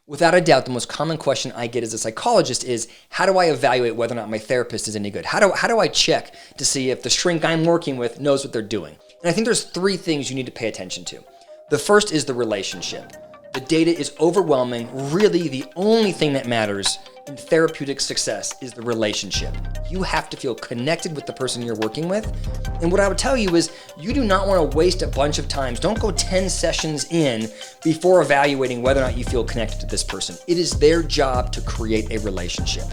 Without a doubt, the most common question I get as a psychologist is, how do I evaluate whether or not my therapist is any good? How do I check to see if the shrink I'm working with knows what they're doing? And I think there's three things you need to pay attention to. The first is the relationship. The data is overwhelming. Really, the only thing that matters in therapeutic success is the relationship. You have to feel connected with the person you're working with. And what I would tell you is you do not want to waste a bunch of times. Don't go 10 sessions in before evaluating whether or not you feel connected to this person. It is their job to create a relationship.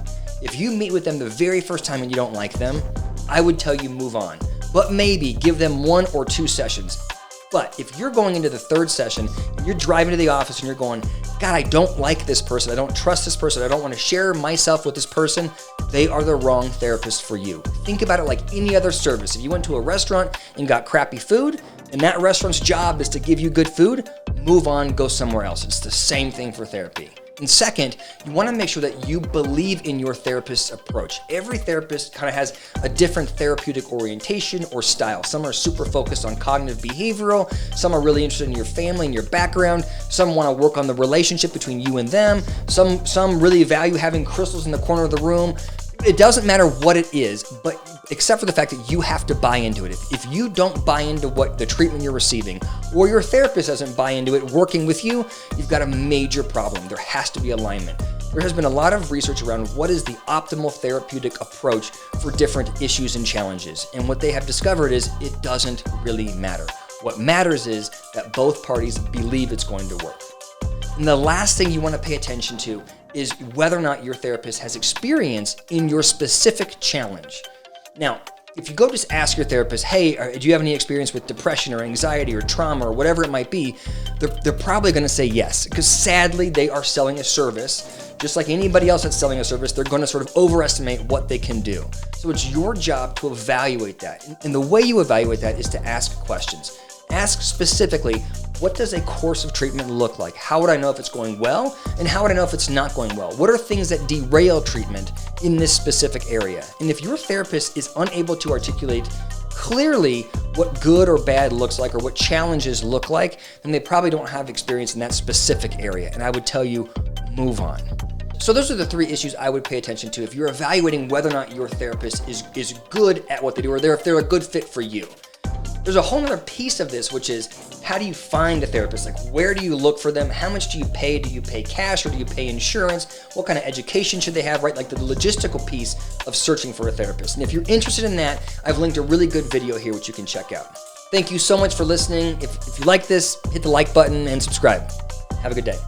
If you meet with them the very first time and you don't like them, I would tell you move on. But maybe give them 1 or 2 sessions. But if you're going into the third session, and you're driving to the office and you're going, God, I don't like this person. I don't trust this person. I don't want to share myself with this person. They are the wrong therapist for you. Think about it like any other service. If you went to a restaurant and got crappy food, and that restaurant's job is to give you good food, move on, go somewhere else. It's the same thing for therapy. And second, you want to make sure that you believe in your therapist's approach. Every therapist kind of has a different therapeutic orientation or style. Some are super focused on cognitive behavioral. Some are really interested in your family and your background. Some want to work on the relationship between you and them. Some really value having crystals in the corner of the room. It doesn't matter what it is, but except for the fact that you have to buy into it. If you don't buy into what the treatment you're receiving, or your therapist doesn't buy into it working with you, you've got a major problem. There has to be alignment. There has been a lot of research around what is the optimal therapeutic approach for different issues and challenges. And what they have discovered is it doesn't really matter. What matters is that both parties believe it's going to work. And the last thing you want to pay attention to is whether or not your therapist has experience in your specific challenge. Now, if you go just ask your therapist, hey, do you have any experience with depression or anxiety or trauma or whatever it might be, they're probably going to say yes, because sadly they are selling a service. Just like anybody else that's selling a service, they're going to sort of overestimate what they can do. So it's your job to evaluate that. And the way you evaluate that is to ask questions. Ask specifically, what does a course of treatment look like? How would I know if it's going well? And how would I know if it's not going well? What are things that derail treatment in this specific area? And if your therapist is unable to articulate clearly what good or bad looks like or what challenges look like, then they probably don't have experience in that specific area. And I would tell you, move on. So those are the 3 issues I would pay attention to if you're evaluating whether or not your therapist is good at what they do or if they're a good fit for you. There's a whole other piece of this, which is how do you find a therapist? Like, where do you look for them? How much do you pay? Do you pay cash or do you pay insurance? What kind of education should they have, right? Like the logistical piece of searching for a therapist. And if you're interested in that, I've linked a really good video here, which you can check out. Thank you so much for listening. If you like this, hit the like button and subscribe. Have a good day.